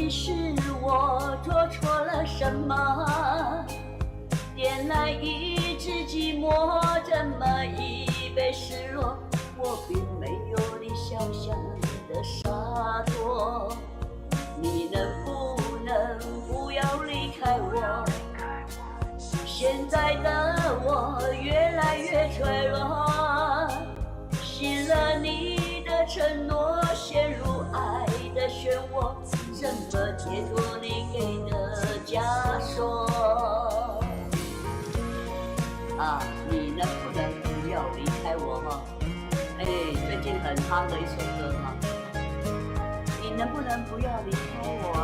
竟是我做错了什么？点燃一支寂寞，这么一杯失落，我并没有你想象的洒脱。你能不能不要离开我？现在的我越来越脆弱，信了你的承诺，陷入爱的漩涡，怎么解脱你给的枷锁？你能不能不要离开我哈？最近很夯的一首歌哈。你能不能不要离开我啊？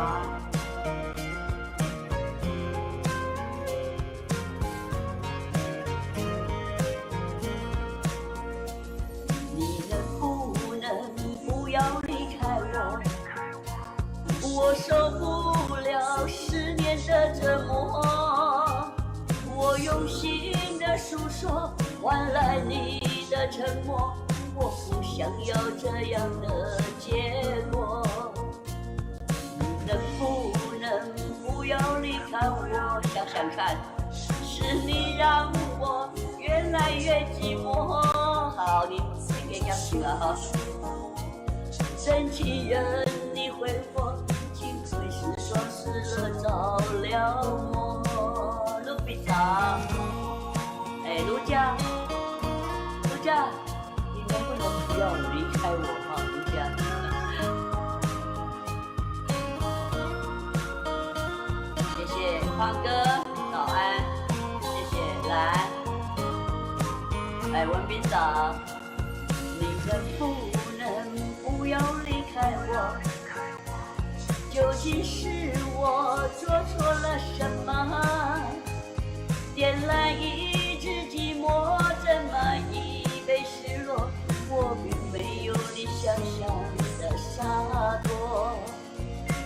你能不能不要离开我？我受不了10年的折磨，我用心的诉说，换来你的沉默，我不想要这样的结果。你能不能不要离开我？想想看，是你让我越来越寂寞。好，你给讲起了哈。真情人你回我，竟会是装饰了着了魔。卢比长，卢家，你能不能不要离开我哈，卢家？谢谢宽哥，早安，谢谢来，文斌长，你能不能不要离开我？究竟是我做错了什么？点燃一支寂寞，这么一杯失落，我并没有你想象的洒脱。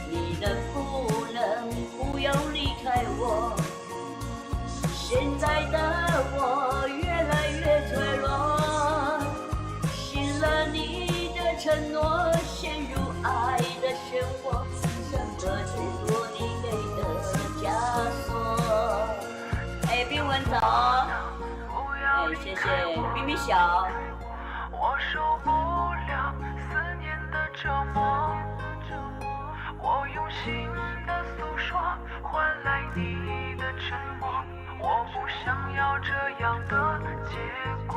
你能不能不要离开我？现在的我越来越脆弱，信了你的承诺，陷入爱的漩涡，怎么解脱你给的枷锁？冰文早，谢谢咪咪小。我受不了思念的折磨，我用心的诉说，换来你的沉默，我不想要这样的结果。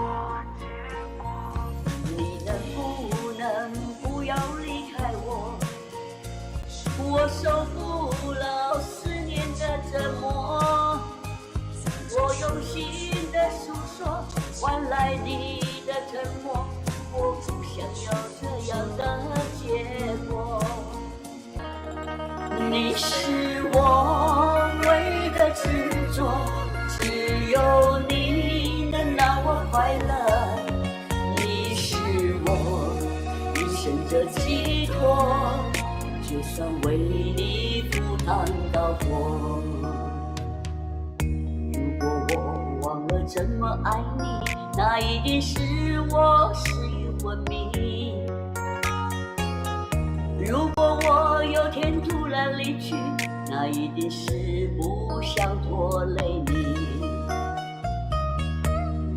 你能不能不要离开我？我受不了10年的折磨，我用心的诉说，换来你的沉默，我不想要这样的结果。你是我唯一的执着，只有你能让我快乐。你是我一生的寄托，就算为你赴汤蹈火。忘了怎么爱你，那一定是我失于昏迷。如果我有天突然离去，那一定是不想拖累你。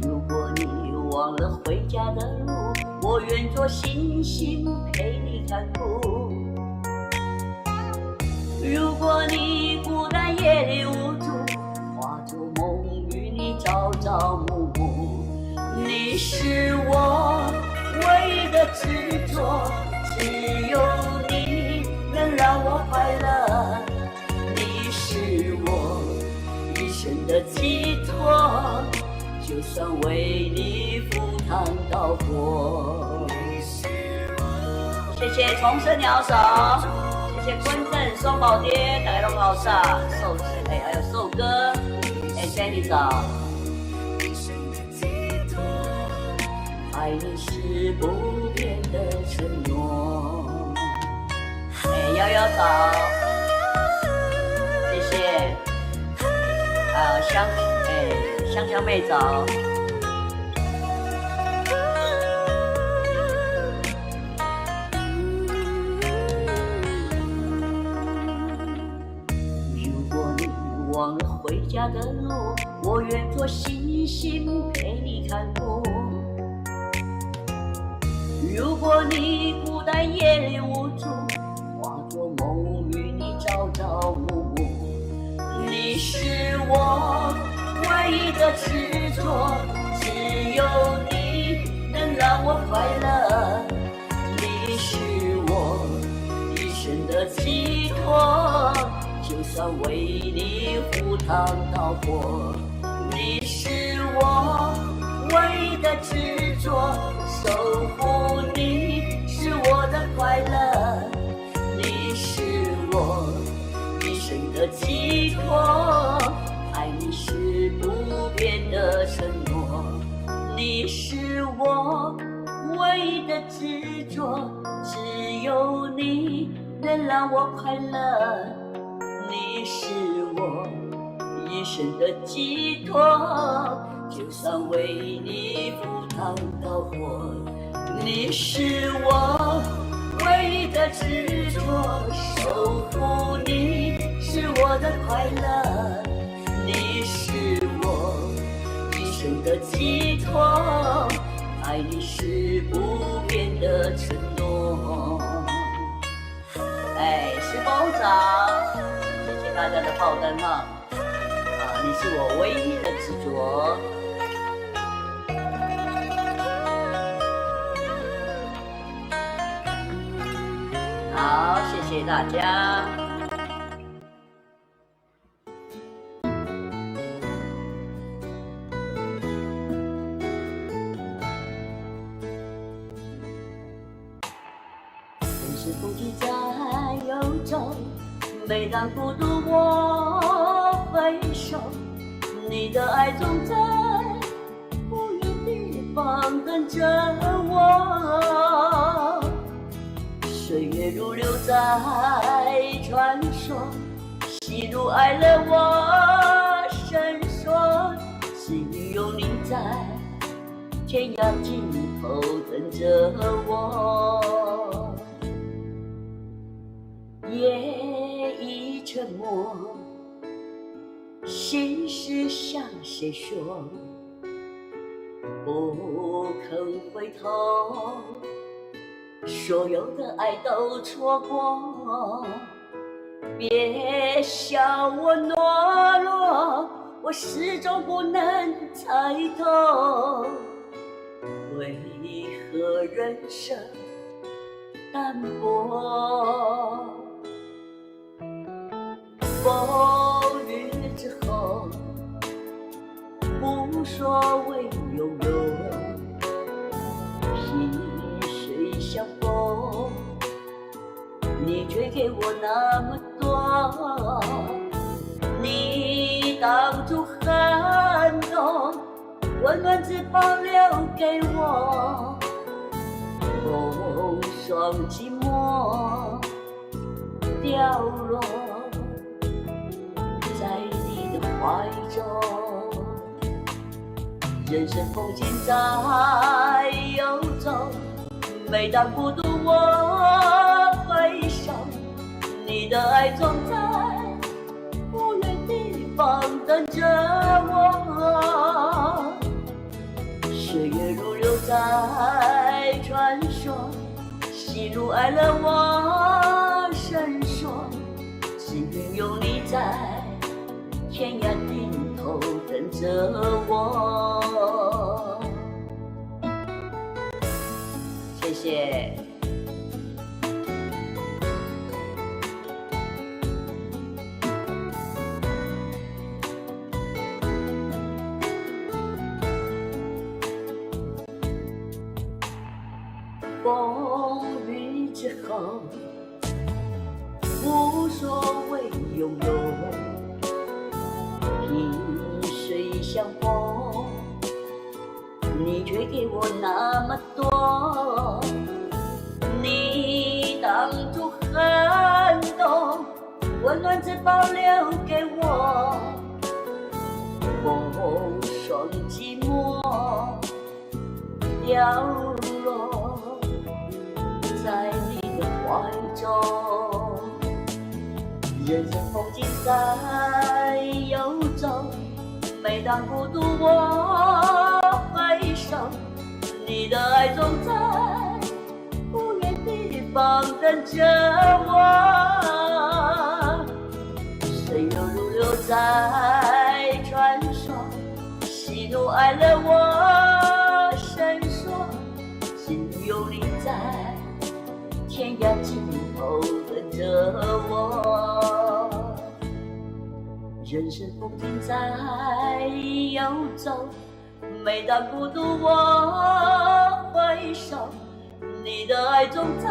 如果你忘了回家的路，我愿做星星陪你看顾。如果你孤单夜里无助，化作梦与你朝朝暮暮，你是我唯一的执着，只有你能让我快乐。你是我一生的寄托，就算为你赴汤蹈火。谢谢重生鸟手，谢谢坤正双宝爹，大家都好傻，寿子还有寿哥。Jenny 早，爱你是不变的承诺。瑶瑶早，谢谢。香香妹早。回家的路，我愿做星星陪你看风。如果你孤单夜里无助，化作梦与你朝朝暮暮。你是我唯一的执着，只有你能让我快乐。你是我一生的寄托，就算为你赴汤蹈火。你是我唯一的执着，守护你是我的快乐。你是我一生的寄托，爱你是不变的承诺。你是我唯一的执着，只有你能让我快乐。你是我一生的寄托，就算为你赴汤蹈火。你是我唯一的执着，守护你是我的快乐。你是我一生的寄托，爱你是不变的承诺。是风长，谢谢大家的炮灯哈。你是我唯一的执着。好，谢谢大家。人生风景在游走，每当孤独我回首，你的爱总在不远地方等着我。岁月如流在传说，喜怒哀乐我深说，幸运有你在天涯尽头等着我。夜已沉默，心事向谁说？不肯回头，所有的爱都错过。别笑我懦弱，我始终不能猜透，为何人生淡薄？风雨之后，无所谓拥有，萍水相逢，你却给我那么多。你当初很多温暖只保留给我，风霜寂寞掉落在你的怀中。人生风景在游走，每当孤独我回首，你的爱总在不远地方等着我。岁月如流在传说，喜怒哀乐我深说，幸运有你在天涯尽头等着我。谢谢。风雨之后，无所谓拥有，萍水相逢，你却给我那么多。你当初很多温暖只保留给我，风霜寂寞掉落在你的怀中。人生风景在游走，每当孤独我回首，你的爱总在不远地方等着我。岁月如流在传说，喜怒哀乐我深说，心有你在天涯尽头等着我。人生风景在游走，每当孤独我回首，你的爱总在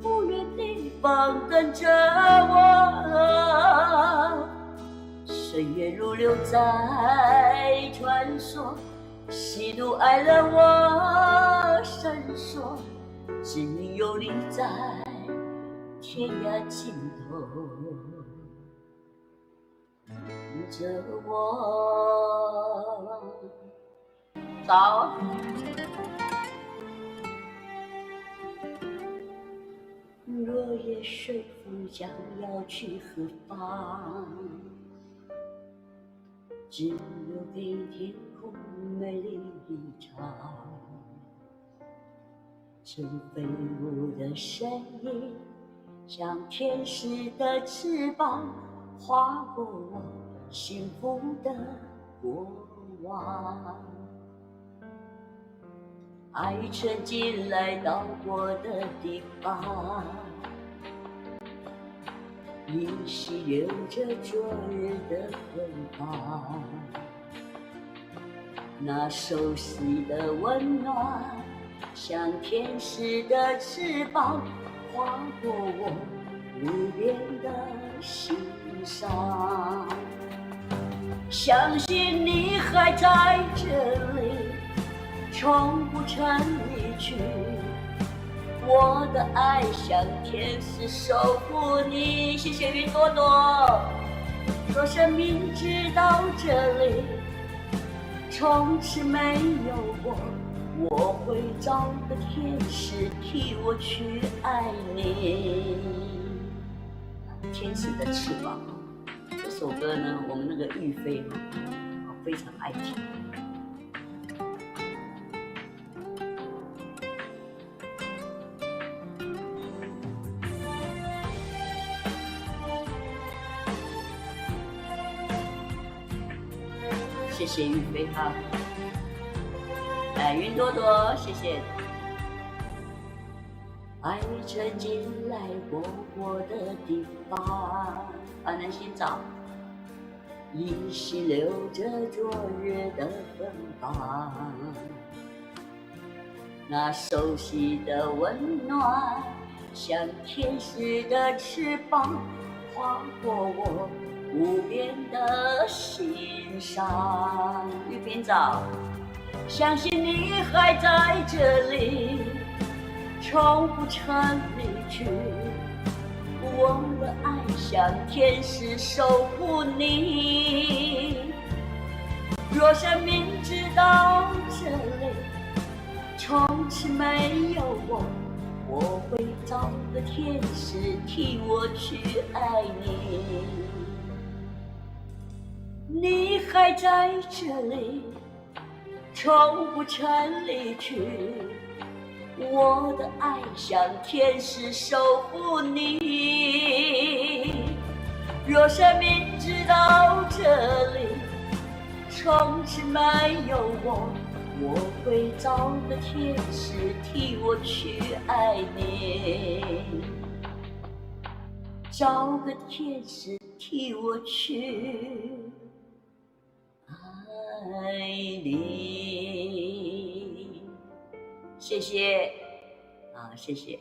不远地方等着我。岁月如流在传说，喜怒哀乐我深说，心有你在天涯尽头等着我。早。落叶随风将要去何方？只留给天空美丽一场。曾飞舞的身影，像天使的翅膀，划过我幸福的过往。爱曾经来到过的地方，依稀留着昨日的芬芳。那熟悉的温暖，像天使的翅膀，划过我无边的心上。相信你还在这里，从不曾离去，我的爱像天使守护你。谢谢云朵朵。若生命直到这里，从此没有我，我会找个天使替我去爱你。天使的翅膀，这首歌呢，我们那个玉飞非常爱听。谢谢玉飞哈，云朵朵，谢谢。爱曾经来过我的地方，能寻找，依稀留着昨日的芬芳。那熟悉的温暖，像天使的翅膀，划过我无边的心上。玉萍早，相信你还在这里，从不曾离去，我的爱像天使守护你。若生命直到这里，从此没有我，我会找个天使替我去爱你。你还在这里，从不曾离去，我的爱像天使守护你。若生命直到这里，从此没有我，我会找个天使替我去爱你。找个天使替我去爱你。谢谢谢谢。